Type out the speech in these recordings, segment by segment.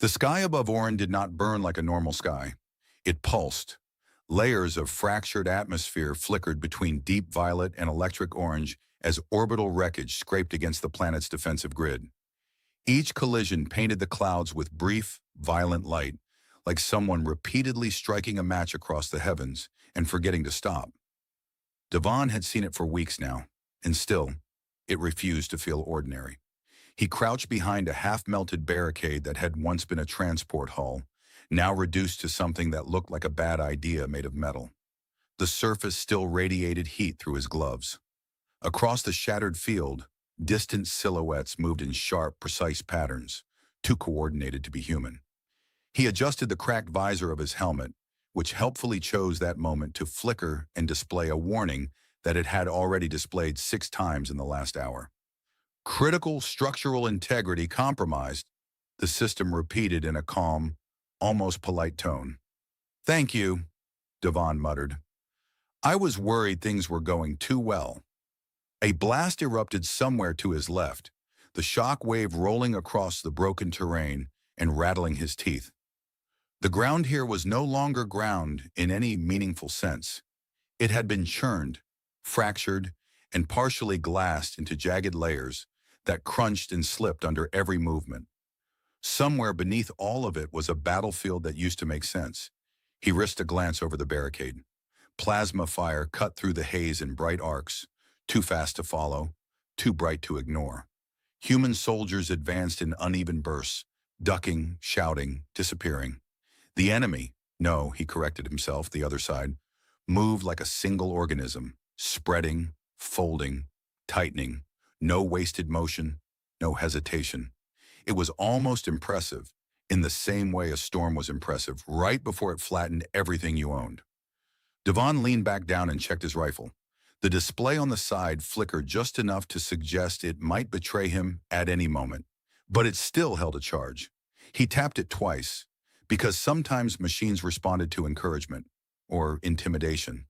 The sky above Orin did not burn like a normal sky. It pulsed. Layers of fractured atmosphere flickered between deep violet and electric orange as orbital wreckage scraped against the planet's defensive grid. Each collision painted the clouds with brief, violent light, like someone repeatedly striking a match across the heavens and forgetting to stop. Davan had seen it for weeks now, and still, it refused to feel ordinary. He crouched behind a half-melted barricade that had once been a transport hull, now reduced to something that looked like a bad idea made of metal. The surface still radiated heat through his gloves. Across the shattered field, distant silhouettes moved in sharp, precise patterns, too coordinated to be human. He adjusted the cracked visor of his helmet, which helpfully chose that moment to flicker and display a warning that it had already displayed 6 times in the last hour. Critical structural integrity compromised, the system repeated in a calm, almost polite tone. "Thank you," Davan muttered. "I was worried things were going too well." A blast erupted somewhere to his left, the shock wave rolling across the broken terrain and rattling his teeth. The ground here was no longer ground in any meaningful sense. It had been churned, fractured, and partially glassed into jagged layers that crunched and slipped under every movement. Somewhere beneath all of it was a battlefield that used to make sense. He risked a glance over the barricade. Plasma fire cut through the haze in bright arcs, too fast to follow, too bright to ignore. Human soldiers advanced in uneven bursts, ducking, shouting, disappearing. The enemy, no, he corrected himself, the other side, moved like a single organism, spreading, folding, tightening, no wasted motion, no hesitation. It was almost impressive, in the same way a storm was impressive, right before it flattened everything you owned. Davan leaned back down and checked his rifle. The display on the side flickered just enough to suggest it might betray him at any moment, but it still held a charge. He tapped it twice, because sometimes machines responded to encouragement, or intimidation.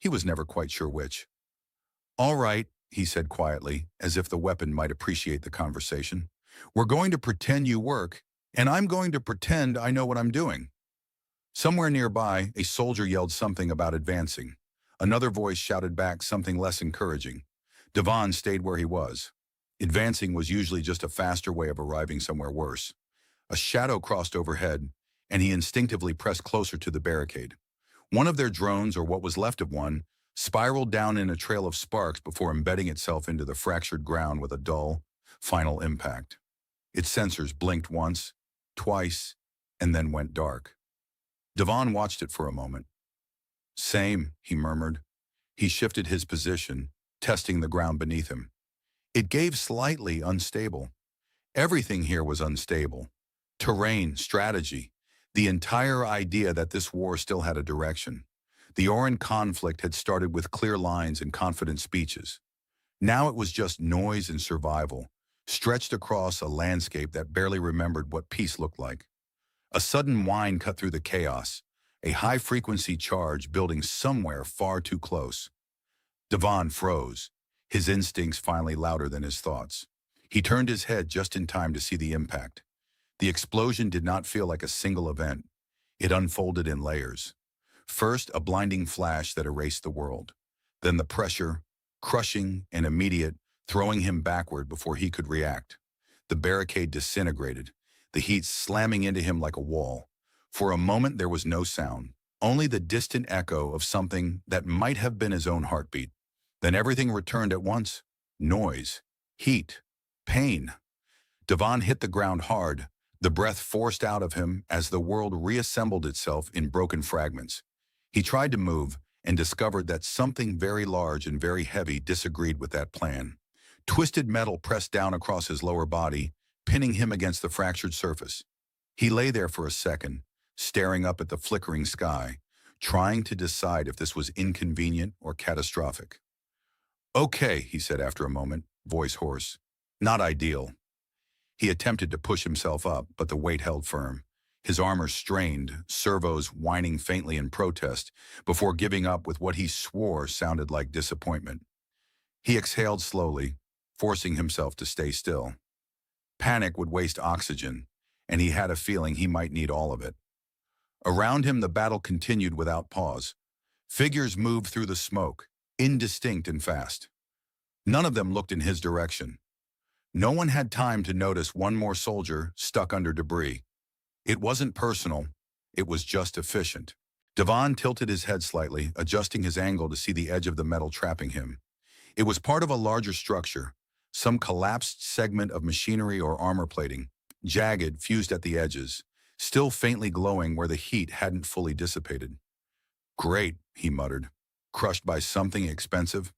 He was never quite sure which. "All right," he said quietly, as if the weapon might appreciate the conversation. "We're going to pretend you work, and I'm going to pretend I know what I'm doing." Somewhere nearby, a soldier yelled something about advancing. Another voice shouted back something less encouraging. Davan stayed where he was. Advancing was usually just a faster way of arriving somewhere worse. A shadow crossed overhead, and he instinctively pressed closer to the barricade. One of their drones, or what was left of one, spiraled down in a trail of sparks before embedding itself into the fractured ground with a dull, final impact. Its sensors blinked once, twice, and then went dark. Davan watched it for a moment. "Same," he murmured. He shifted his position, testing the ground beneath him. It gave slightly unstable. Everything here was unstable. Terrain, strategy, the entire idea that this war still had a direction. The Orin conflict had started with clear lines and confident speeches. Now it was just noise and survival, stretched across a landscape that barely remembered what peace looked like. A sudden whine cut through the chaos, a high-frequency charge building somewhere far too close. Davan froze, his instincts finally louder than his thoughts. He turned his head just in time to see the impact. The explosion did not feel like a single event. It unfolded in layers. First, a blinding flash that erased the world. Then the pressure, crushing and immediate, throwing him backward before he could react. The barricade disintegrated, the heat slamming into him like a wall. For a moment there was no sound, only the distant echo of something that might have been his own heartbeat. Then everything returned at once. Noise, heat, pain. Davan hit the ground hard, the breath forced out of him as the world reassembled itself in broken fragments. He tried to move and discovered that something very large and very heavy disagreed with that plan. Twisted metal pressed down across his lower body, pinning him against the fractured surface. He lay there for a second, staring up at the flickering sky, trying to decide if this was inconvenient or catastrophic. "Okay," he said after a moment, voice hoarse. "Not ideal." He attempted to push himself up, but the weight held firm. His armor strained, servos whining faintly in protest, before giving up with what he swore sounded like disappointment. He exhaled slowly, forcing himself to stay still. Panic would waste oxygen, and he had a feeling he might need all of it. Around him, the battle continued without pause. Figures moved through the smoke, indistinct and fast. None of them looked in his direction. No one had time to notice one more soldier stuck under debris. It wasn't personal, it was just efficient. Davan tilted his head slightly, adjusting his angle to see the edge of the metal trapping him. It was part of a larger structure, some collapsed segment of machinery or armor plating, jagged, fused at the edges, still faintly glowing where the heat hadn't fully dissipated. "Great," he muttered, crushed by something expensive.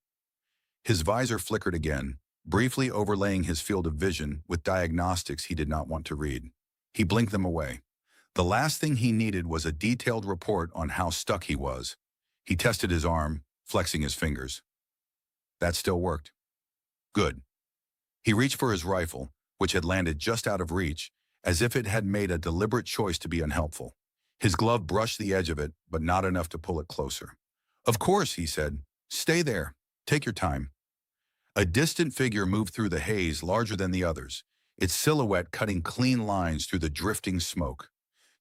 His visor flickered again, briefly overlaying his field of vision with diagnostics he did not want to read. He blinked them away. The last thing he needed was a detailed report on how stuck he was. He tested his arm, flexing his fingers. That still worked. Good. He reached for his rifle, which had landed just out of reach, as if it had made a deliberate choice to be unhelpful. His glove brushed the edge of it, but not enough to pull it closer. "Of course," he said. "Stay there. Take your time." A distant figure moved through the haze, larger than the others, its silhouette cutting clean lines through the drifting smoke.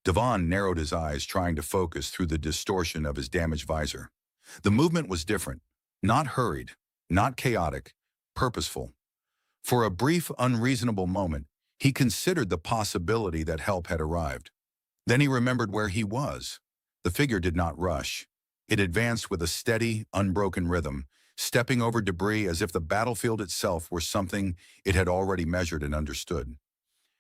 Davan narrowed his eyes, trying to focus through the distortion of his damaged visor. The movement was different, not hurried, not chaotic, purposeful. For a brief, unreasonable moment, he considered the possibility that help had arrived. Then he remembered where he was. The figure did not rush. It advanced with a steady, unbroken rhythm, stepping over debris as if the battlefield itself were something it had already measured and understood.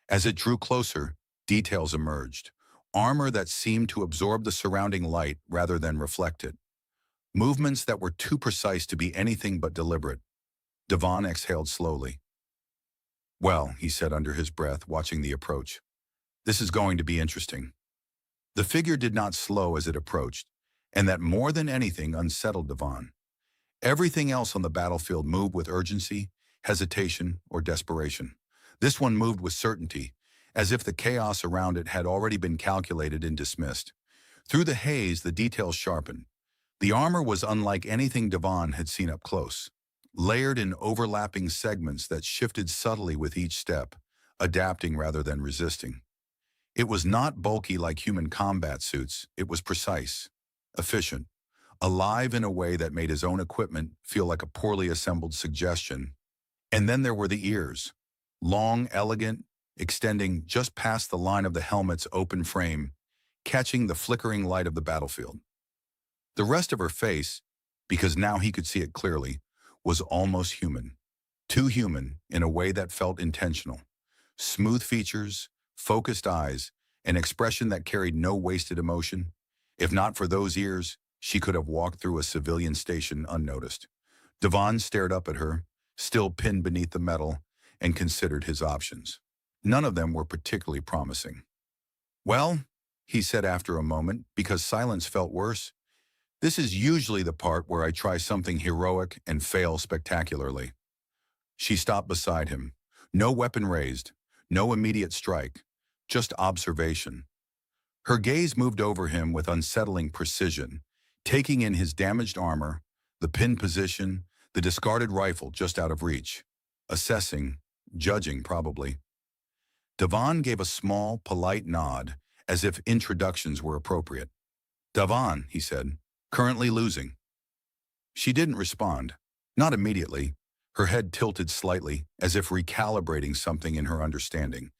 As it drew closer, details emerged. Armor that seemed to absorb the surrounding light rather than reflect it. Movements that were too precise to be anything but deliberate. Davan exhaled slowly. "Well," he said under his breath, watching the approach. "This is going to be interesting." The figure did not slow as it approached, and that more than anything unsettled Davan. Everything else on the battlefield moved with urgency, hesitation, or desperation. This one moved with certainty, as if the chaos around it had already been calculated and dismissed. Through the haze, the details sharpened. The armor was unlike anything Davan had seen up close, layered in overlapping segments that shifted subtly with each step, adapting rather than resisting. It was not bulky like human combat suits, it was precise, efficient, alive in a way that made his own equipment feel like a poorly assembled suggestion. And then there were the ears, long, elegant, extending just past the line of the helmet's open frame, catching the flickering light of the battlefield. The rest of her face, because now he could see it clearly, was almost human. Too human in a way that felt intentional. Smooth features, focused eyes, an expression that carried no wasted emotion. If not for those ears, she could have walked through a civilian station unnoticed. Davan stared up at her, still pinned beneath the metal, and considered his options. None of them were particularly promising. "Well," he said after a moment, because silence felt worse, "this is usually the part where I try something heroic and fail spectacularly." She stopped beside him. No weapon raised, no immediate strike, just observation. Her gaze moved over him with unsettling precision, taking in his damaged armor, the pinned position, the discarded rifle just out of reach. Assessing, judging probably. Davan gave a small, polite nod, as if introductions were appropriate. "Davan," he said, "currently losing." She didn't respond. Not immediately. Her head tilted slightly, as if recalibrating something in her understanding.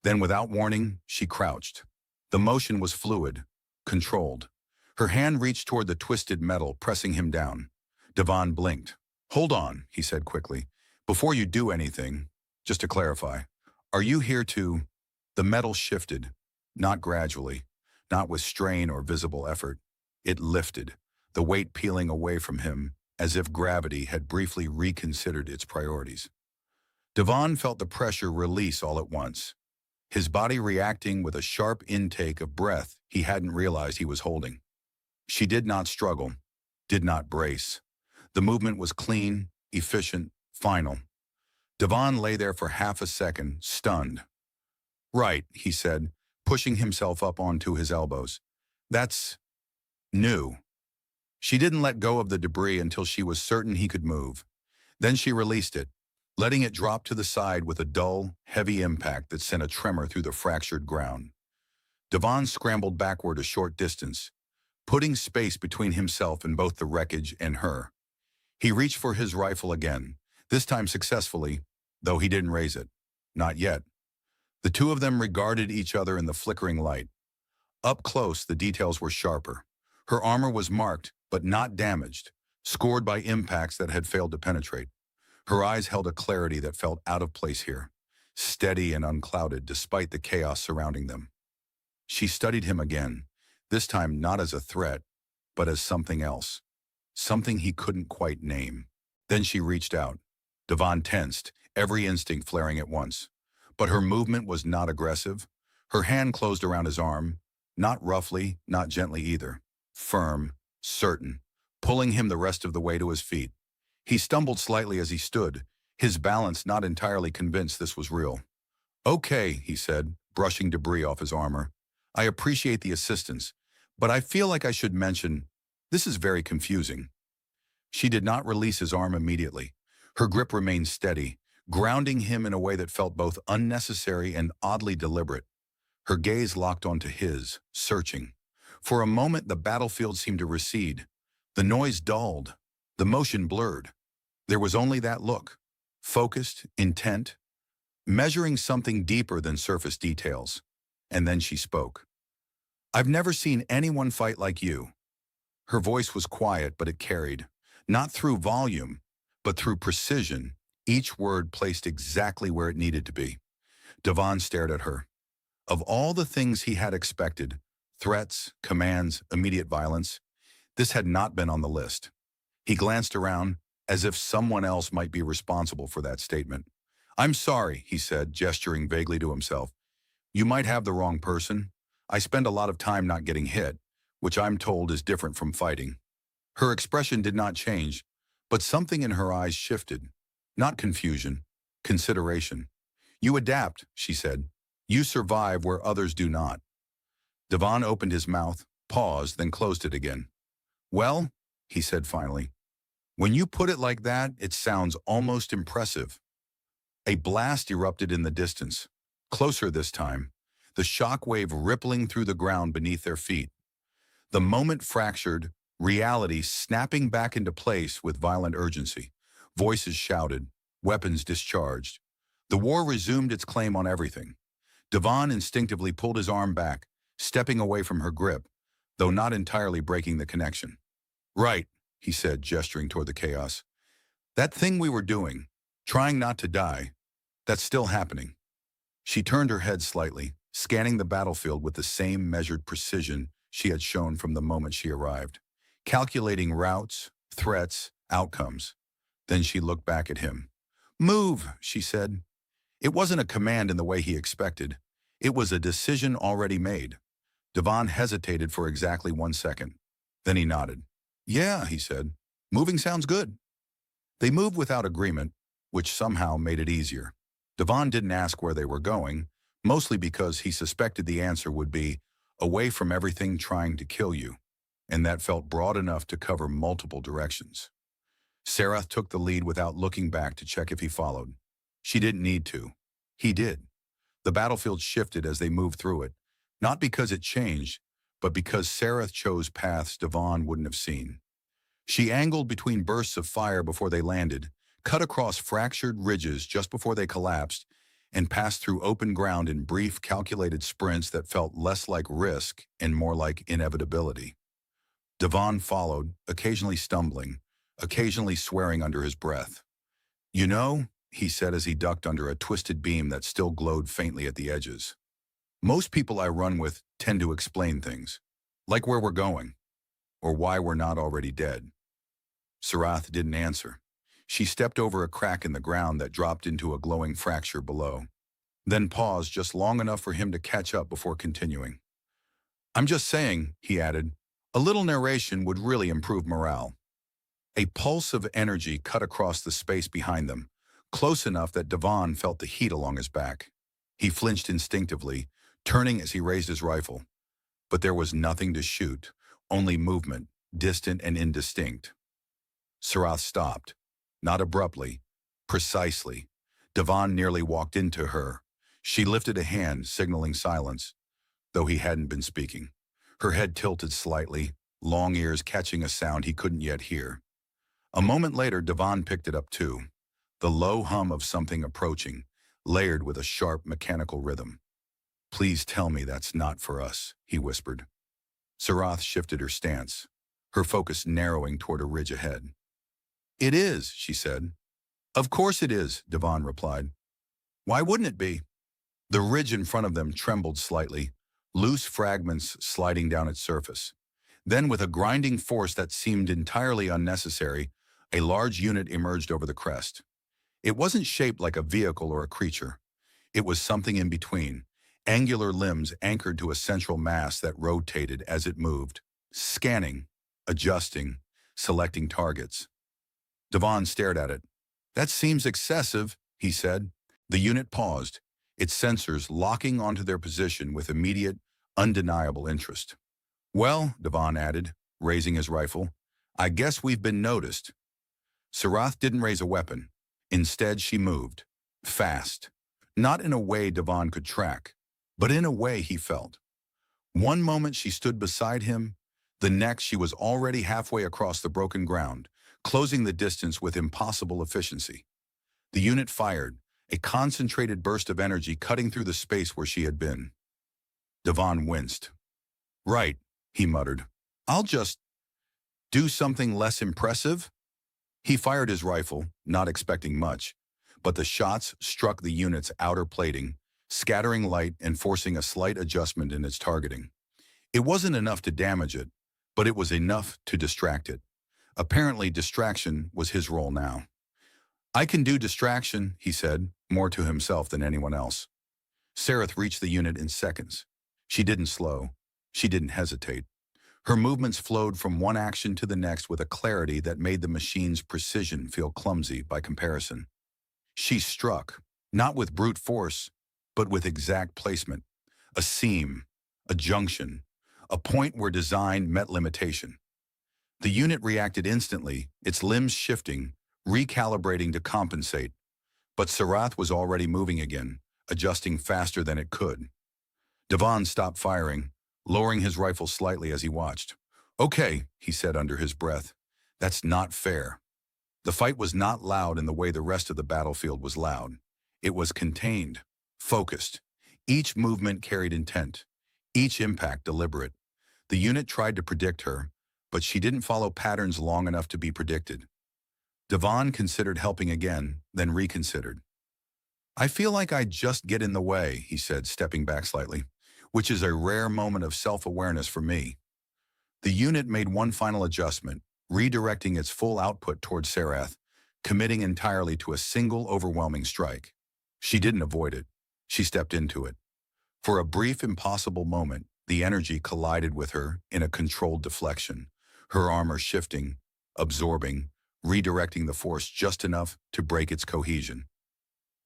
Then, without warning, she crouched. The motion was fluid, controlled. Her hand reached toward the twisted metal, pressing him down. Davan blinked. "Hold on," he said quickly. "Before you do anything, just to clarify, are you here to—" The metal shifted, not gradually, not with strain or visible effort. It lifted, the weight peeling away from him, as if gravity had briefly reconsidered its priorities. Davan felt the pressure release all at once, his body reacting with a sharp intake of breath he hadn't realized he was holding. She did not struggle, did not brace. The movement was clean, efficient, final. Davan lay there for half a second, stunned. "Right," he said, pushing himself up onto his elbows. "That's new." She didn't let go of the debris until she was certain he could move. Then she released it, letting it drop to the side with a dull, heavy impact that sent a tremor through the fractured ground. Davan scrambled backward a short distance, putting space between himself and both the wreckage and her. He reached for his rifle again, this time successfully, though he didn't raise it. Not yet. The two of them regarded each other in the flickering light. Up close, the details were sharper. Her armor was marked, but not damaged, scored by impacts that had failed to penetrate. Her eyes held a clarity that felt out of place here, steady and unclouded despite the chaos surrounding them. She studied him again, this time not as a threat, but as something else, something he couldn't quite name. Then she reached out. Davan tensed, every instinct flaring at once. But her movement was not aggressive. Her hand closed around his arm, not roughly, not gently either. Firm, certain, pulling him the rest of the way to his feet. He stumbled slightly as he stood, his balance not entirely convinced this was real. "Okay," he said, brushing debris off his armor. "I appreciate the assistance, but I feel like I should mention, this is very confusing." She did not release his arm immediately. Her grip remained steady, grounding him in a way that felt both unnecessary and oddly deliberate. Her gaze locked onto his, searching. For a moment, the battlefield seemed to recede. The noise dulled, the motion blurred. There was only that look, focused, intent, measuring something deeper than surface details. And then she spoke. "I've never seen anyone fight like you." Her voice was quiet, but it carried, not through volume, but through precision, each word placed exactly where it needed to be. Davan stared at her. Of all the things he had expected, threats, commands, immediate violence, this had not been on the list. He glanced around, as if someone else might be responsible for that statement. "I'm sorry," he said, gesturing vaguely to himself. "You might have the wrong person. I spend a lot of time not getting hit, which I'm told is different from fighting." Her expression did not change, but something in her eyes shifted. Not confusion, consideration. "You adapt," she said. "You survive where others do not." Davan opened his mouth, paused, then closed it again. "Well," he said finally, "when you put it like that, it sounds almost impressive." A blast erupted in the distance, closer this time, the shock wave rippling through the ground beneath their feet. The moment fractured, reality snapping back into place with violent urgency. Voices shouted, weapons discharged. The war resumed its claim on everything. Davan instinctively pulled his arm back, stepping away from her grip, though not entirely breaking the connection. "Right," he said, gesturing toward the chaos. "That thing we were doing, trying not to die, that's still happening." She turned her head slightly, scanning the battlefield with the same measured precision she had shown from the moment she arrived, calculating routes, threats, outcomes. Then she looked back at him. "Move," she said. It wasn't a command in the way he expected. It was a decision already made. Davan hesitated for exactly 1 second. Then he nodded. "Yeah," he said. "Moving sounds good." They moved without agreement, which somehow made it easier. Davan didn't ask where they were going, mostly because he suspected the answer would be away from everything trying to kill you, and that felt broad enough to cover multiple directions. Serath took the lead without looking back to check if he followed. She didn't need to. He did. The battlefield shifted as they moved through it, not because it changed, but because Serath chose paths Davan wouldn't have seen. She angled between bursts of fire before they landed, cut across fractured ridges just before they collapsed, and passed through open ground in brief, calculated sprints that felt less like risk and more like inevitability. Davan followed, occasionally stumbling, occasionally swearing under his breath. "You know," he said as he ducked under a twisted beam that still glowed faintly at the edges, "most people I run with tend to explain things, like where we're going, or why we're not already dead." Serath didn't answer. She stepped over a crack in the ground that dropped into a glowing fracture below, then paused just long enough for him to catch up before continuing. "I'm just saying," he added, "a little narration would really improve morale." A pulse of energy cut across the space behind them, close enough that Davan felt the heat along his back. He flinched instinctively, turning as he raised his rifle. But there was nothing to shoot, only movement, distant and indistinct. Serath stopped, not abruptly, Precisely. Davan nearly walked into her. She lifted a hand, signaling silence, though he hadn't been speaking. Her head tilted slightly, long ears catching a sound he couldn't yet hear. A moment later, Davan picked it up too. The low hum of something approaching, layered with a sharp mechanical rhythm. "Please tell me that's not for us," he whispered. Serath shifted her stance, her focus narrowing toward a ridge ahead. "It is," she said. "Of course it is," Davan replied. "Why wouldn't it be?" The ridge in front of them trembled slightly, loose fragments sliding down its surface. Then, with a grinding force that seemed entirely unnecessary, a large unit emerged over the crest. It wasn't shaped like a vehicle or a creature. It was something in between, angular limbs anchored to a central mass that rotated as it moved, scanning, adjusting, selecting targets. Davan stared at it. "That seems excessive," he said. The unit paused, its sensors locking onto their position with immediate, undeniable interest. "Well," Davan added, raising his rifle, "I guess we've been noticed." Serath didn't raise a weapon. Instead, she moved. Fast. Not in a way Davan could track, but in a way he felt. One moment she stood beside him, the next she was already halfway across the broken ground, closing the distance with impossible efficiency. The unit fired, a concentrated burst of energy cutting through the space where she had been. Davan winced. "Right," he muttered. "I'll just do something less impressive?" He fired his rifle, not expecting much, but the shots struck the unit's outer plating, scattering light and forcing a slight adjustment in its targeting. It wasn't enough to damage it, but it was enough to distract it. Apparently, distraction was his role now. "I can do distraction," he said, more to himself than anyone else. Serath reached the unit in seconds. She didn't slow. She didn't hesitate. Her movements flowed from one action to the next with a clarity that made the machine's precision feel clumsy by comparison. She struck, not with brute force, but with exact placement. A seam, a junction, a point where design met limitation. The unit reacted instantly, its limbs shifting, recalibrating to compensate. But Serath was already moving again, adjusting faster than it could. Davan stopped firing, lowering his rifle slightly as he watched. "Okay," he said under his breath. "That's not fair." The fight was not loud in the way the rest of the battlefield was loud. It was contained, focused. Each movement carried intent, each impact deliberate. The unit tried to predict her, but she didn't follow patterns long enough to be predicted. Davan considered helping again, then reconsidered. "I feel like I just get in the way," he said, stepping back slightly, which is a rare moment of self-awareness for me. The unit made one final adjustment, redirecting its full output towards Serath, committing entirely to a single overwhelming strike. She didn't avoid it. She stepped into it. For a brief, impossible moment, the energy collided with her in a controlled deflection, her armor shifting, absorbing, redirecting the force just enough to break its cohesion.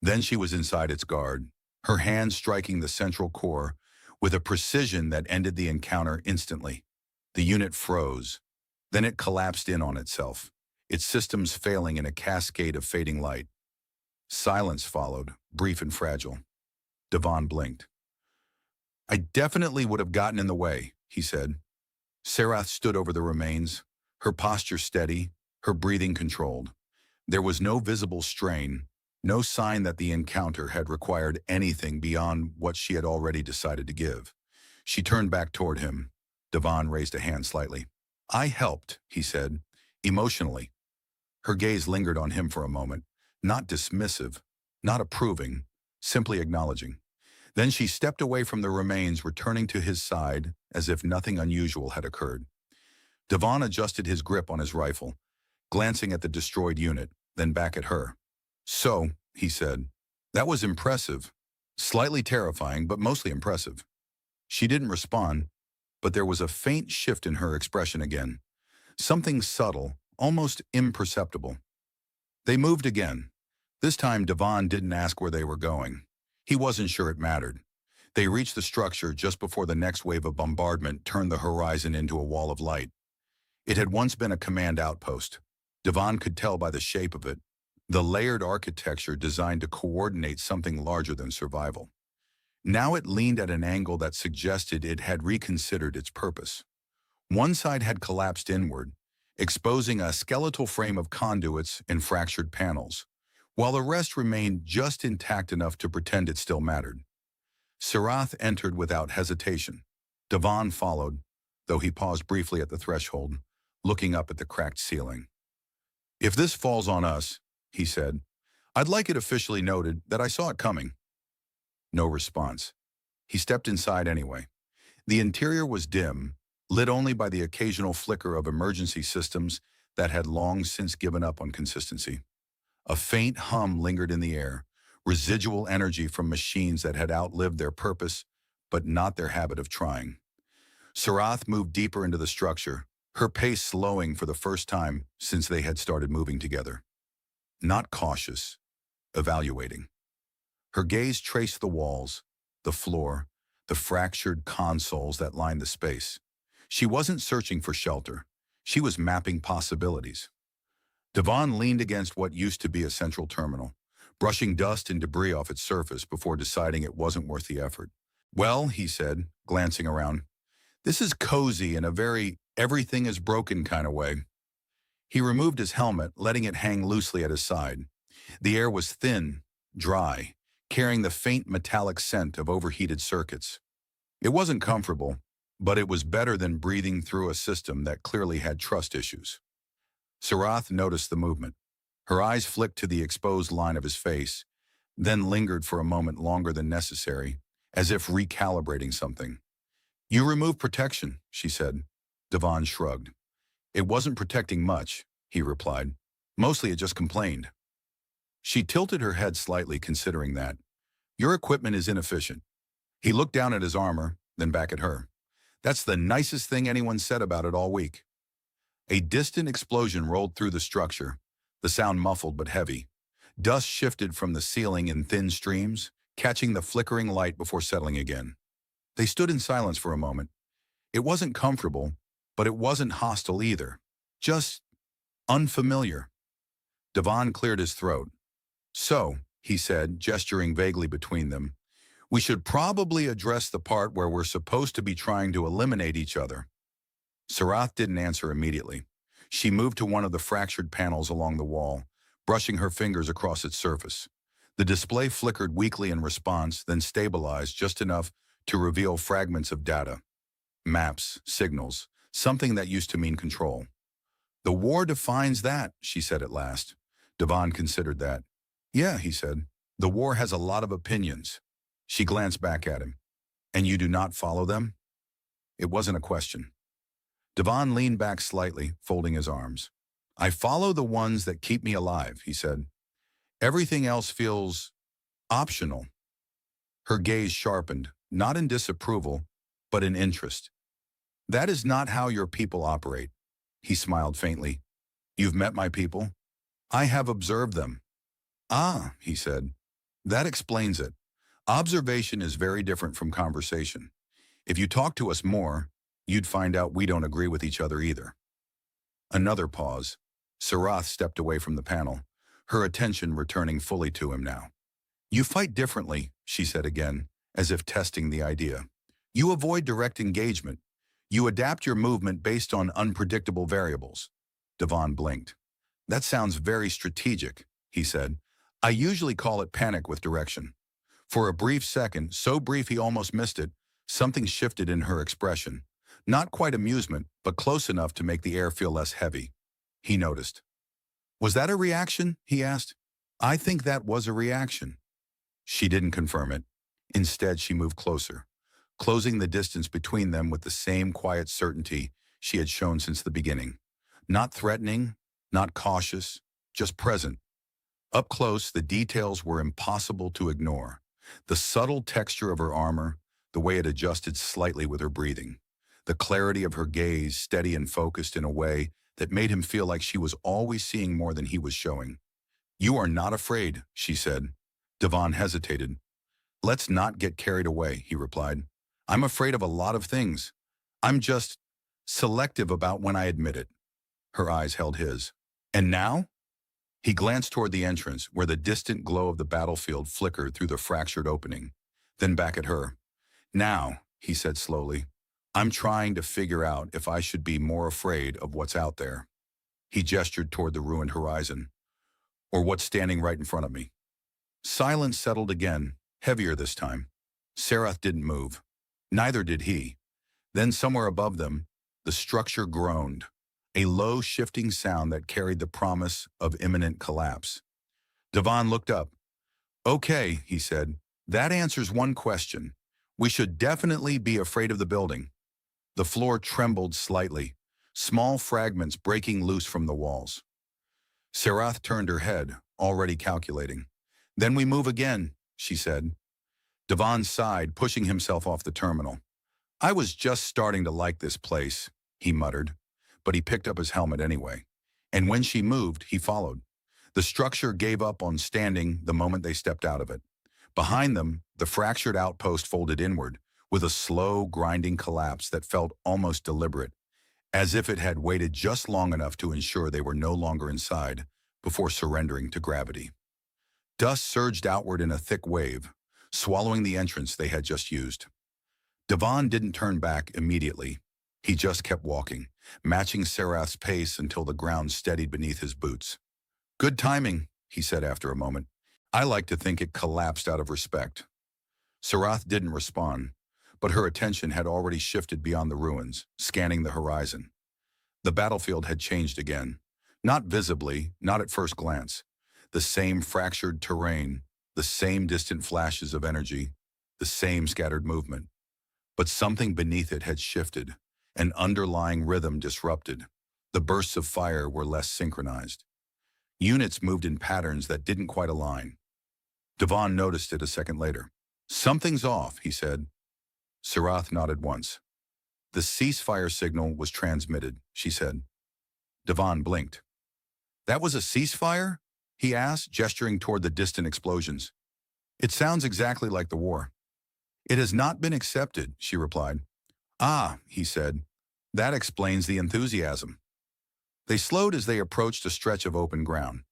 Then she was inside its guard, her hand striking the central core with a precision that ended the encounter instantly. The unit froze. Then it collapsed in on itself, its systems failing in a cascade of fading light. Silence followed, brief and fragile. Davan blinked. "I definitely would have gotten in the way," he said. Serath stood over the remains, her posture steady, her breathing controlled. There was no visible strain, no sign that the encounter had required anything beyond what she had already decided to give. She turned back toward him. Davan raised a hand slightly. "I helped," he said, emotionally. Her gaze lingered on him for a moment, not dismissive, not approving, simply acknowledging. Then she stepped away from the remains, returning to his side as if nothing unusual had occurred. Davan adjusted his grip on his rifle, glancing at the destroyed unit, then back at her. "So," he said, "that was impressive. Slightly terrifying, but mostly impressive." She didn't respond, but there was a faint shift in her expression again. Something subtle, almost imperceptible. They moved again. This time Davan didn't ask where they were going. He wasn't sure it mattered. They reached the structure just before the next wave of bombardment turned the horizon into a wall of light. It had once been a command outpost. Davan could tell by the shape of it, the layered architecture designed to coordinate something larger than survival. Now it leaned at an angle that suggested it had reconsidered its purpose. One side had collapsed inward, exposing a skeletal frame of conduits and fractured panels, while the rest remained just intact enough to pretend it still mattered. Serath entered without hesitation. Davan followed, though he paused briefly at the threshold, looking up at the cracked ceiling. "If this falls on us," he said, "I'd like it officially noted that I saw it coming." No response. He stepped inside anyway. The interior was dim, lit only by the occasional flicker of emergency systems that had long since given up on consistency. A faint hum lingered in the air, residual energy from machines that had outlived their purpose, but not their habit of trying. Serath moved deeper into the structure, her pace slowing for the first time since they had started moving together. Not cautious, evaluating. Her gaze traced the walls, the floor, the fractured consoles that lined the space. She wasn't searching for shelter. She was mapping possibilities. Davan leaned against what used to be a central terminal, brushing dust and debris off its surface before deciding it wasn't worth the effort. "Well," he said, glancing around, "this is cozy in a very everything is broken kind of way." He removed his helmet, letting it hang loosely at his side. The air was thin, dry, carrying the faint metallic scent of overheated circuits. It wasn't comfortable, but it was better than breathing through a system that clearly had trust issues. Serath noticed the movement. Her eyes flicked to the exposed line of his face, then lingered for a moment longer than necessary, as if recalibrating something. "You removed protection," she said. Davan shrugged. "It wasn't protecting much," he replied. "Mostly it just complained." She tilted her head slightly, considering that. "Your equipment is inefficient." He looked down at his armor, then back at her. "That's the nicest thing anyone said about it all week." A distant explosion rolled through the structure, the sound muffled but heavy. Dust shifted from the ceiling in thin streams, catching the flickering light before settling again. They stood in silence for a moment. It wasn't comfortable, but it wasn't hostile either. Just unfamiliar. Davan cleared his throat. "So," he said, gesturing vaguely between them, "we should probably address the part where we're supposed to be trying to eliminate each other." Serath didn't answer immediately. She moved to one of the fractured panels along the wall, brushing her fingers across its surface. The display flickered weakly in response, then stabilized just enough to reveal fragments of data. Maps, signals, something that used to mean control. "The war defines that," she said at last. Davan considered that. "Yeah," he said. "The war has a lot of opinions." She glanced back at him. "And you do not follow them?" It wasn't a question. Davan leaned back slightly, folding his arms. "I follow the ones that keep me alive," he said. "Everything else feels optional." Her gaze sharpened, not in disapproval, but in interest. "That is not how your people operate." He smiled faintly. "You've met my people?" "I have observed them." "Ah," he said. "That explains it. Observation is very different from conversation. If you talk to us more, you'd find out we don't agree with each other either." Another pause. Serath stepped away from the panel, her attention returning fully to him now. "You fight differently," she said again, as if testing the idea. "You avoid direct engagement. You adapt your movement based on unpredictable variables." Davan blinked. "That sounds very strategic," he said. "I usually call it panic with direction." For a brief second, so brief he almost missed it, something shifted in her expression. Not quite amusement, but close enough to make the air feel less heavy. He noticed. "Was that a reaction?" he asked. "I think that was a reaction." She didn't confirm it. Instead, she moved closer, closing the distance between them with the same quiet certainty she had shown since the beginning. Not threatening, not cautious, just present. Up close, the details were impossible to ignore. The subtle texture of her armor, the way it adjusted slightly with her breathing. The clarity of her gaze, steady and focused in a way that made him feel like she was always seeing more than he was showing. "You are not afraid," she said. Davan hesitated. "Let's not get carried away," he replied. "I'm afraid of a lot of things. I'm just selective about when I admit it." Her eyes held his. "And now?" He glanced toward the entrance, where the distant glow of the battlefield flickered through the fractured opening, then back at her. Now, he said slowly, I'm trying to figure out if I should be more afraid of what's out there. He gestured toward the ruined horizon, or what's standing right in front of me. Silence settled again, heavier this time. Serath didn't move. Neither did he. Then somewhere above them, the structure groaned, a low shifting sound that carried the promise of imminent collapse. Davan looked up. Okay, he said, that answers one question. We should definitely be afraid of the building. The floor trembled slightly, small fragments breaking loose from the walls. Serath turned her head, already calculating. Then we move again, she said. Davan sighed, pushing himself off the terminal. I was just starting to like this place, he muttered, but he picked up his helmet anyway. And when she moved, he followed. The structure gave up on standing the moment they stepped out of it. Behind them, the fractured outpost folded inward, with a slow, grinding collapse that felt almost deliberate, as if it had waited just long enough to ensure they were no longer inside before surrendering to gravity. Dust surged outward in a thick wave, swallowing the entrance they had just used. Davan didn't turn back immediately. He just kept walking, matching Serath's pace until the ground steadied beneath his boots. Good timing, he said after a moment. I like to think it collapsed out of respect. Serath didn't respond, but her attention had already shifted beyond the ruins, scanning the horizon. The battlefield had changed again. Not visibly, not at first glance. The same fractured terrain, the same distant flashes of energy, the same scattered movement. But something beneath it had shifted, an underlying rhythm disrupted. The bursts of fire were less synchronized. Units moved in patterns that didn't quite align. Davan noticed it a second later. Something's off, he said. Serath nodded once. The ceasefire signal was transmitted, she said. Davan blinked. That was a ceasefire? He asked, gesturing toward the distant explosions. It sounds exactly like the war. It has not been accepted, she replied. Ah, he said. That explains the enthusiasm. They slowed as they approached a stretch of open ground.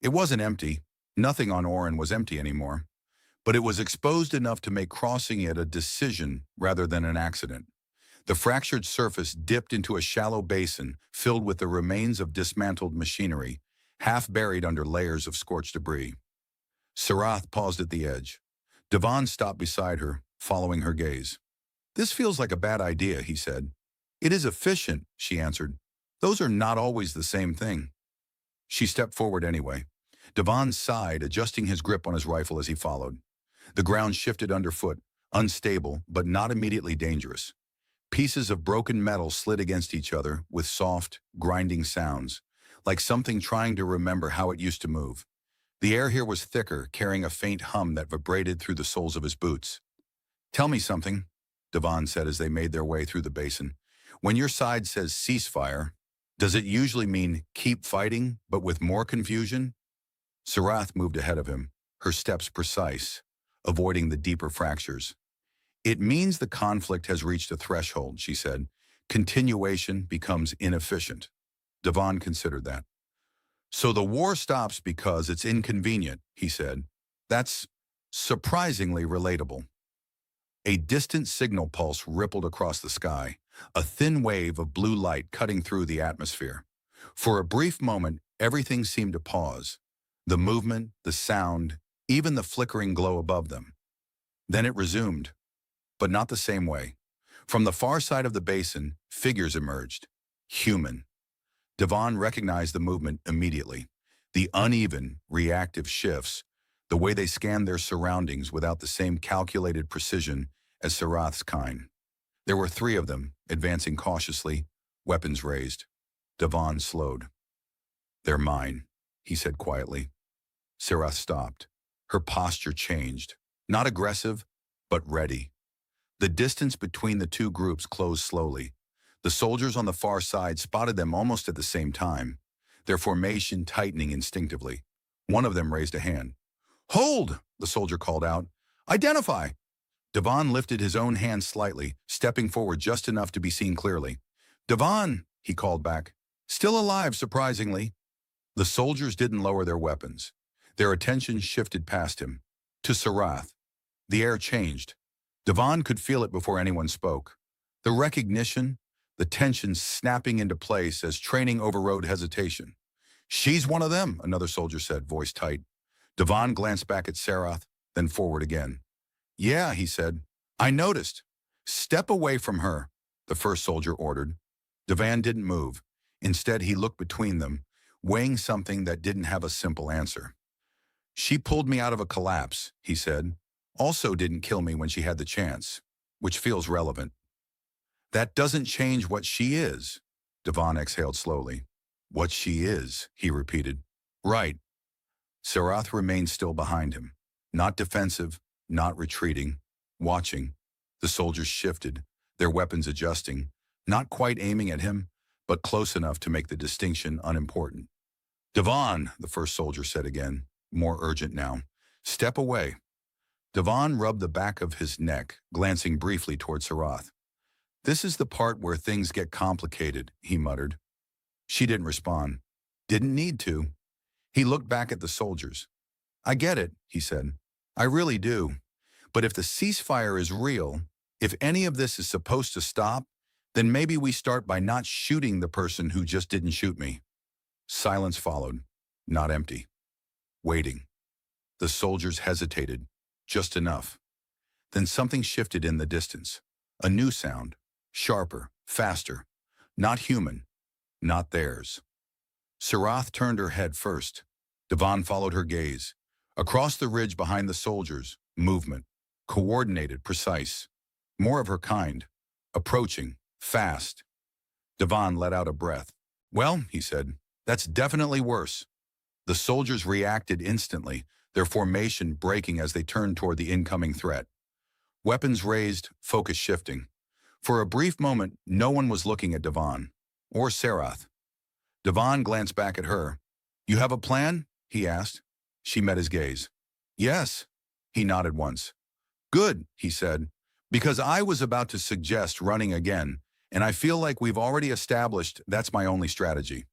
It wasn't empty. Nothing on Orin was empty anymore. But it was exposed enough to make crossing it a decision rather than an accident. The fractured surface dipped into a shallow basin filled with the remains of dismantled machinery, half buried under layers of scorched debris. Serath paused at the edge. Davan stopped beside her, following her gaze. This feels like a bad idea, he said. It is efficient, she answered. Those are not always the same thing. She stepped forward anyway. Davan sighed, adjusting his grip on his rifle as he followed. The ground shifted underfoot, unstable but not immediately dangerous. Pieces of broken metal slid against each other with soft, grinding sounds, like something trying to remember how it used to move. The air here was thicker, carrying a faint hum that vibrated through the soles of his boots. Tell me something, Davan said as they made their way through the basin. When your side says ceasefire, does it usually mean keep fighting, but with more confusion? Serath moved ahead of him, her steps precise, avoiding the deeper fractures. It means the conflict has reached a threshold, she said. Continuation becomes inefficient. Davan considered that. So the war stops because it's inconvenient, he said. That's surprisingly relatable. A distant signal pulse rippled across the sky, a thin wave of blue light cutting through the atmosphere. For a brief moment, everything seemed to pause. The movement, the sound, even the flickering glow above them. Then it resumed, but not the same way. From the far side of the basin, figures emerged. Human. Davan recognized the movement immediately. The uneven, reactive shifts, the way they scanned their surroundings without the same calculated precision as Serath's kind. There were 3 of them, advancing cautiously, weapons raised. Davan slowed. They're mine, he said quietly. Serath stopped. Her posture changed. Not aggressive, but ready. The distance between the 2 groups closed slowly. The soldiers on the far side spotted them almost at the same time, their formation tightening instinctively. One of them raised a hand. Hold, the soldier called out. Identify! Davan lifted his own hand slightly, stepping forward just enough to be seen clearly. Davan, he called back. Still alive, surprisingly. The soldiers didn't lower their weapons. Their attention shifted past him, to Serath. The air changed. Davan could feel it before anyone spoke. The recognition, the tension snapping into place as training overrode hesitation. "She's one of them," another soldier said, voice tight. Davan glanced back at Serath, then forward again. "Yeah," he said. "I noticed." "Step away from her," the first soldier ordered. Davan didn't move. Instead, he looked between them, weighing something that didn't have a simple answer. "She pulled me out of a collapse," he said. "Also didn't kill me when she had the chance," which feels relevant. "That doesn't change what she is," Davan exhaled slowly. "What she is," he repeated. "Right." Serath remained still behind him, not defensive, not retreating, watching. The soldiers shifted, their weapons adjusting, not quite aiming at him, but close enough to make the distinction unimportant. "Davan," the first soldier said again, more urgent now. "Step away." Davan rubbed the back of his neck, glancing briefly toward Serath. "This is the part where things get complicated," he muttered. She didn't respond. Didn't need to. He looked back at the soldiers. "I get it," he said. "I really do. But if the ceasefire is real, if any of this is supposed to stop, then maybe we start by not shooting the person who just didn't shoot me." Silence followed, not empty. Waiting. The soldiers hesitated, just enough. Then something shifted in the distance. A new sound, sharper, faster. Not human, not theirs. Serath turned her head first. Davan followed her gaze. Across the ridge behind the soldiers, movement. Coordinated, precise. More of her kind. Approaching, fast. Davan let out a breath. "Well," he said, "that's definitely worse." The soldiers reacted instantly, their formation breaking as they turned toward the incoming threat. Weapons raised, focus shifting. For a brief moment, no one was looking at Davan, or Serath. Davan glanced back at her. "You have a plan?" he asked. She met his gaze. "Yes." He nodded once. "Good," he said, "because I was about to suggest running again, and I feel like we've already established that's my only strategy."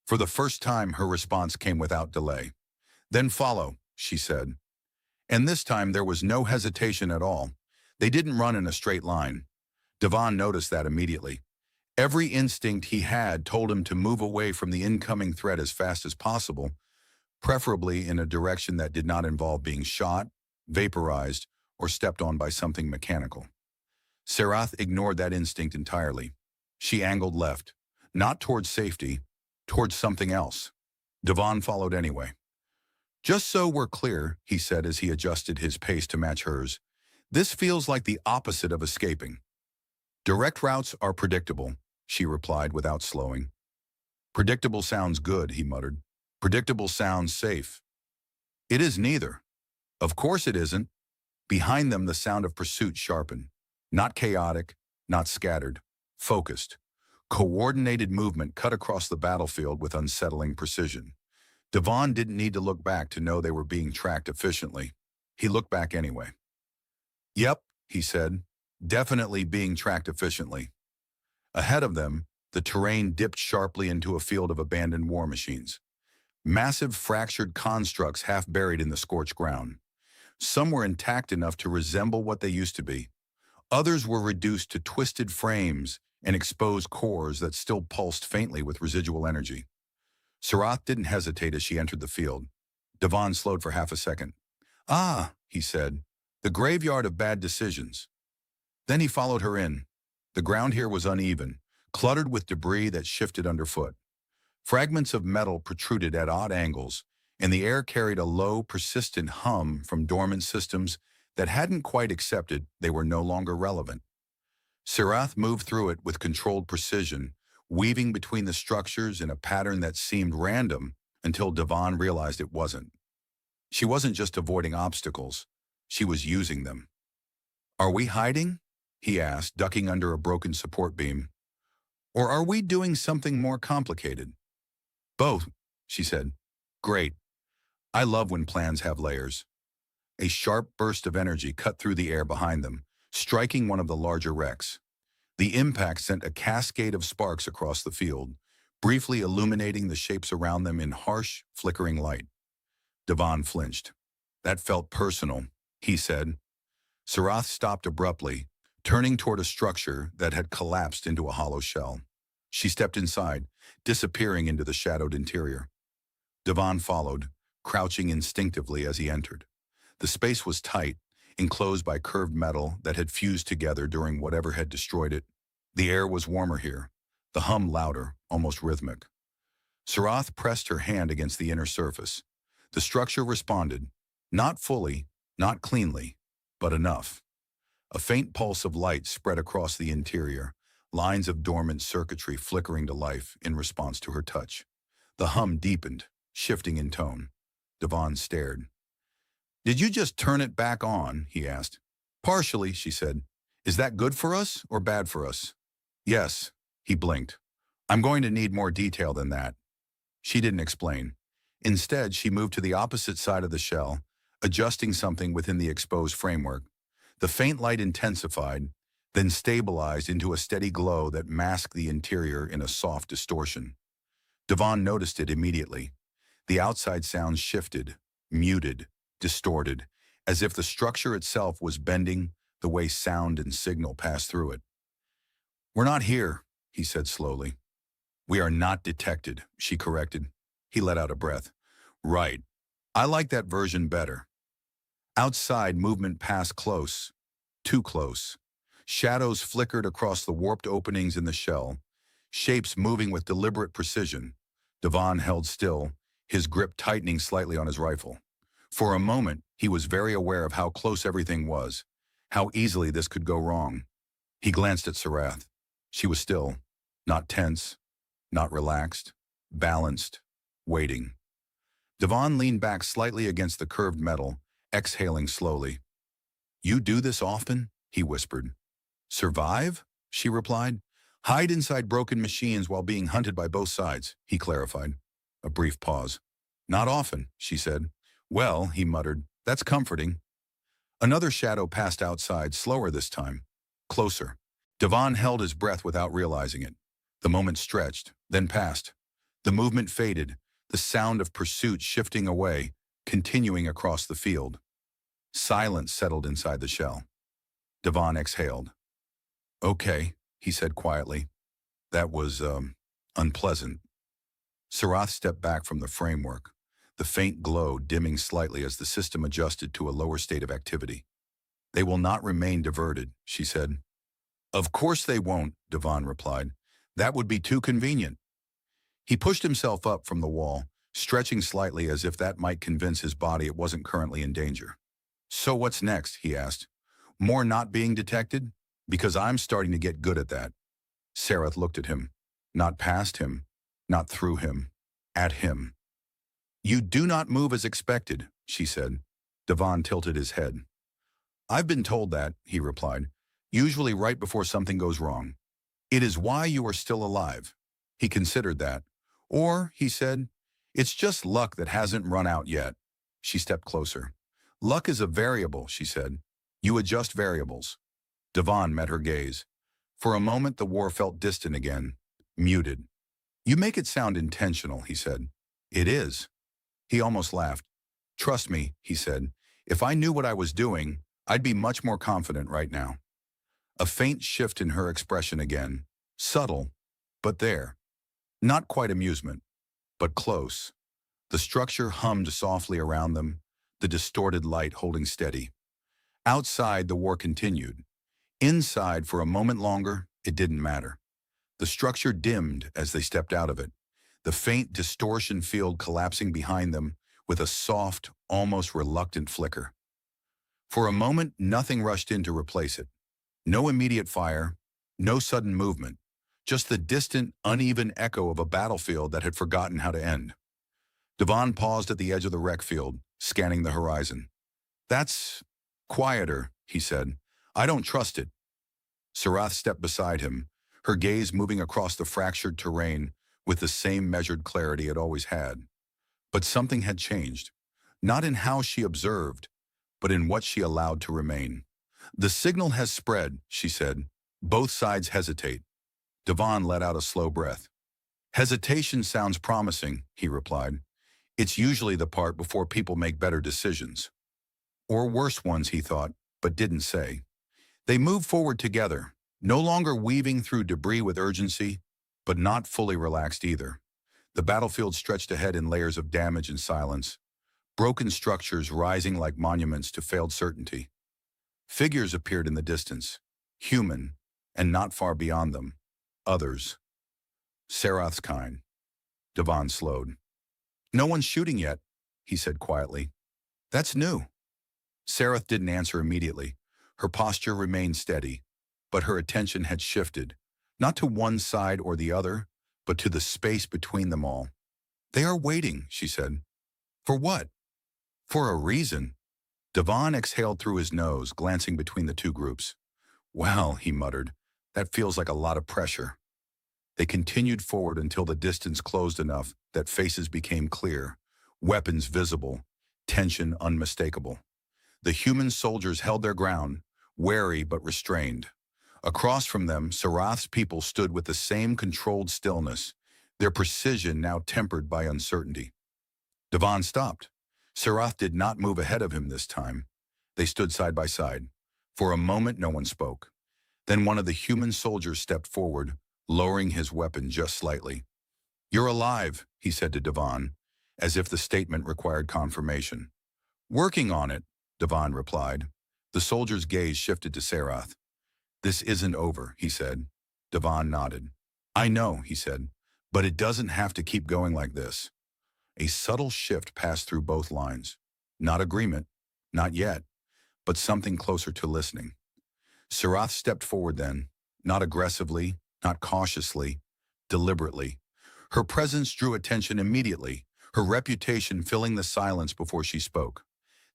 For the first time, her response came without delay. "Then follow," she said. And this time there was no hesitation at all. They didn't run in a straight line. Davan noticed that immediately. Every instinct he had told him to move away from the incoming threat as fast as possible, preferably in a direction that did not involve being shot, vaporized, or stepped on by something mechanical. Serath ignored that instinct entirely. She angled left, not towards safety, towards something else. Davan followed anyway. "Just so we're clear," he said as he adjusted his pace to match hers, "this feels like the opposite of escaping." "Direct routes are predictable," she replied without slowing. "Predictable sounds good," he muttered. "Predictable sounds safe." "It is neither." "Of course it isn't." Behind them, the sound of pursuit sharpened. Not chaotic, not scattered. Focused. Coordinated movement cut across the battlefield with unsettling precision. Davan didn't need to look back to know they were being tracked efficiently. He looked back anyway. "Yep," he said, "definitely being tracked efficiently." Ahead of them, the terrain dipped sharply into a field of abandoned war machines. Massive fractured constructs half buried in the scorched ground. Some were intact enough to resemble what they used to be. Others were reduced to twisted frames and exposed cores that still pulsed faintly with residual energy. Serath didn't hesitate as she entered the field. Davan slowed for half a second. "Ah," he said, "the graveyard of bad decisions." Then he followed her in. The ground here was uneven, cluttered with debris that shifted underfoot. Fragments of metal protruded at odd angles, and the air carried a low, persistent hum from dormant systems that hadn't quite accepted they were no longer relevant. Serath moved through it with controlled precision, weaving between the structures in a pattern that seemed random until Davan realized it wasn't. She wasn't just avoiding obstacles, she was using them. "Are we hiding?" he asked, ducking under a broken support beam. "Or are we doing something more complicated?" "Both," she said. "Great. I love when plans have layers." A sharp burst of energy cut through the air behind them, striking one of the larger wrecks. The impact sent a cascade of sparks across the field, briefly illuminating the shapes around them in harsh, flickering light. Davan flinched. That felt personal, he said. Serath stopped abruptly, turning toward a structure that had collapsed into a hollow shell. She stepped inside, disappearing into the shadowed interior. Davan followed, crouching instinctively as he entered. The space was tight, enclosed by curved metal that had fused together during whatever had destroyed it. The air was warmer here, the hum louder, almost rhythmic. Serath pressed her hand against the inner surface. The structure responded, not fully, not cleanly, but enough. A faint pulse of light spread across the interior, lines of dormant circuitry flickering to life in response to her touch. The hum deepened, shifting in tone. Davan stared. "Did you just turn it back on?" he asked. "Partially," she said. "Is that good for us or bad for us?" "Yes," he blinked. "I'm going to need more detail than that." She didn't explain. Instead, she moved to the opposite side of the shell, adjusting something within the exposed framework. The faint light intensified, then stabilized into a steady glow that masked the interior in a soft distortion. Davan noticed it immediately. The outside sounds shifted, muted, distorted, as if the structure itself was bending the way sound and signal passed through it. "We're not here," he said slowly. "We are not detected," she corrected. He let out a breath. "Right. I like that version better." Outside, movement passed close, too close. Shadows flickered across the warped openings in the shell, shapes moving with deliberate precision. Davan held still, his grip tightening slightly on his rifle. For a moment, he was very aware of how close everything was, how easily this could go wrong. He glanced at Serath. She was still, not tense, not relaxed, balanced, waiting. Davan leaned back slightly against the curved metal, exhaling slowly. "You do this often?" he whispered. "Survive?" she replied. "Hide inside broken machines while being hunted by both sides," he clarified. A brief pause. "Not often," she said. "Well," he muttered, "that's comforting." Another shadow passed outside, slower this time. Closer. Davan held his breath without realizing it. The moment stretched, then passed. The movement faded, the sound of pursuit shifting away, continuing across the field. Silence settled inside the shell. Davan exhaled. "Okay," he said quietly. "That was, unpleasant." Serath stepped back from the framework, the faint glow dimming slightly as the system adjusted to a lower state of activity. "They will not remain diverted," she said. "Of course they won't," Davan replied. "That would be too convenient." He pushed himself up from the wall, stretching slightly as if that might convince his body it wasn't currently in danger. "So what's next?" he asked. "More not being detected? Because I'm starting to get good at that." Serath looked at him. Not past him, not through him, at him. "You do not move as expected," she said. Davan tilted his head. "I've been told that," he replied, "usually right before something goes wrong. It is why you are still alive." He considered that. "Or," he said, "it's just luck that hasn't run out yet." She stepped closer. "Luck is a variable," she said. "You adjust variables." Davan met her gaze. For a moment the war felt distant again, muted. "You make it sound intentional," he said. "It is." He almost laughed. "Trust me," he said. "If I knew what I was doing, I'd be much more confident right now." A faint shift in her expression again. Subtle, but there. Not quite amusement, but close. The structure hummed softly around them, the distorted light holding steady. Outside, the war continued. Inside, for a moment longer, it didn't matter. The structure dimmed as they stepped out of it, the faint distortion field collapsing behind them with a soft, almost reluctant flicker. For a moment, nothing rushed in to replace it. No immediate fire, no sudden movement, just the distant, uneven echo of a battlefield that had forgotten how to end. Davan paused at the edge of the wreck field, scanning the horizon. "That's quieter," he said. "I don't trust it." Serath stepped beside him, her gaze moving across the fractured terrain with the same measured clarity it always had. But something had changed, not in how she observed, but in what she allowed to remain. "The signal has spread," she said. "Both sides hesitate." Davan let out a slow breath. Hesitation sounds promising, he replied. It's usually the part before people make better decisions. Or worse ones, he thought, but didn't say. They moved forward together, no longer weaving through debris with urgency, but not fully relaxed either. The battlefield stretched ahead in layers of damage and silence, broken structures rising like monuments to failed certainty. Figures appeared in the distance, human, and not far beyond them, others. Serath's kind. Davan slowed. No one's shooting yet, he said quietly. That's new. Serath didn't answer immediately. Her posture remained steady, but her attention had shifted, not to one side or the other, but to the space between them all. They are waiting, she said. For what? For a reason. Davan exhaled through his nose, glancing between the two groups. Well, he muttered, that feels like a lot of pressure. They continued forward until the distance closed enough that faces became clear, weapons visible, tension unmistakable. The human soldiers held their ground, wary but restrained. Across from them, Serath's people stood with the same controlled stillness, their precision now tempered by uncertainty. Davan stopped. Serath did not move ahead of him this time. They stood side by side. For a moment, no one spoke. Then one of the human soldiers stepped forward, lowering his weapon just slightly. You're alive, he said to Davan, as if the statement required confirmation. Working on it, Davan replied. The soldier's gaze shifted to Serath. This isn't over, he said. Davan nodded. I know, he said, but it doesn't have to keep going like this. A subtle shift passed through both lines. Not agreement, not yet, but something closer to listening. Serath stepped forward then, not aggressively, not cautiously, deliberately. Her presence drew attention immediately, her reputation filling the silence before she spoke.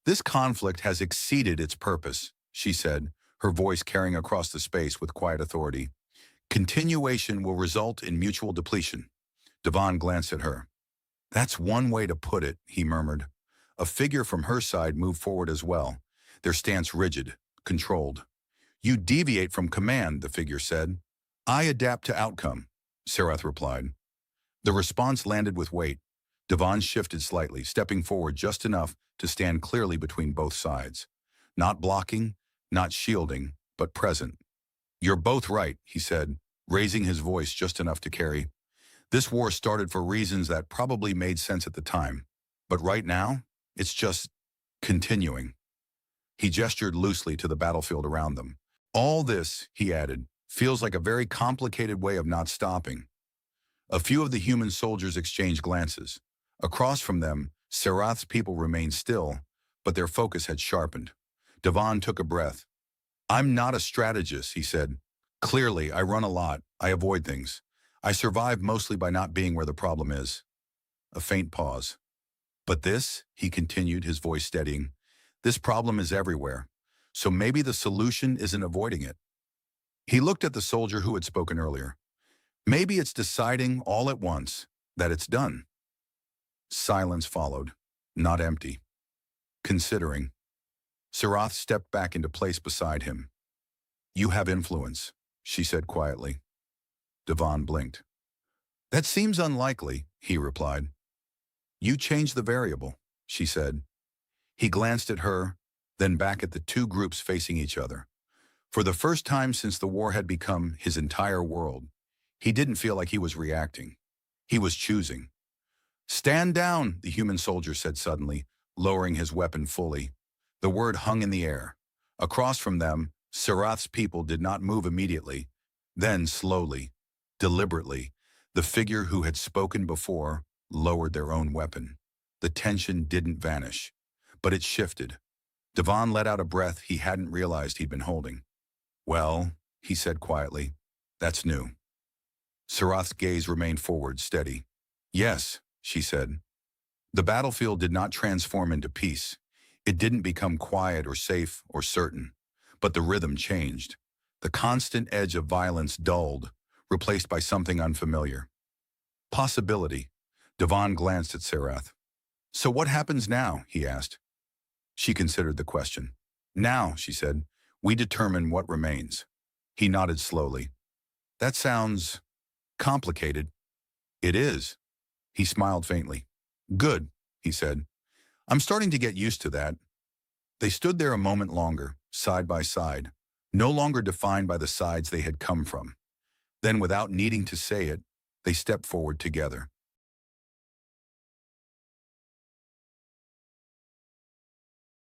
This conflict has exceeded its purpose, she said, her voice carrying across the space with quiet authority. Continuation will result in mutual depletion. Davan glanced at her. That's one way to put it, he murmured. A figure from her side moved forward as well, their stance rigid, controlled. You deviate from command, the figure said. I adapt to outcome, Serath replied. The response landed with weight. Davan shifted slightly, stepping forward just enough to stand clearly between both sides. Not blocking, not shielding, but present. You're both right, he said, raising his voice just enough to carry. This war started for reasons that probably made sense at the time. But right now, it's just continuing. He gestured loosely to the battlefield around them. All this, he added, feels like a very complicated way of not stopping. A few of the human soldiers exchanged glances. Across from them, Serath's people remained still, but their focus had sharpened. Davan took a breath. I'm not a strategist, he said. Clearly, I run a lot. I avoid things. I survive mostly by not being where the problem is. A faint pause. But this, he continued, his voice steadying, this problem is everywhere. So maybe the solution isn't avoiding it. He looked at the soldier who had spoken earlier. Maybe it's deciding all at once that it's done. Silence followed, not empty. Considering. Serath stepped back into place beside him. You have influence, she said quietly. Davan blinked. That seems unlikely, he replied. You changed the variable, she said. He glanced at her, then back at the two groups facing each other. For the first time since the war had become his entire world, he didn't feel like he was reacting. He was choosing. Stand down, the human soldier said suddenly, lowering his weapon fully. The word hung in the air. Across from them, Serath's people did not move immediately. Then, slowly, deliberately, the figure who had spoken before lowered their own weapon. The tension didn't vanish, but it shifted. Davan let out a breath he hadn't realized he'd been holding. Well, he said quietly, that's new. Serath's gaze remained forward, steady. Yes, she said. The battlefield did not transform into peace. It didn't become quiet or safe or certain, but the rhythm changed. The constant edge of violence dulled, replaced by something unfamiliar. Possibility. Davan glanced at Serath. So what happens now? He asked. She considered the question. Now, she said, we determine what remains. He nodded slowly. That sounds complicated. It is. He smiled faintly. Good, he said. I'm starting to get used to that. They stood there a moment longer, side by side, no longer defined by the sides they had come from. Then, without needing to say it, they stepped forward together.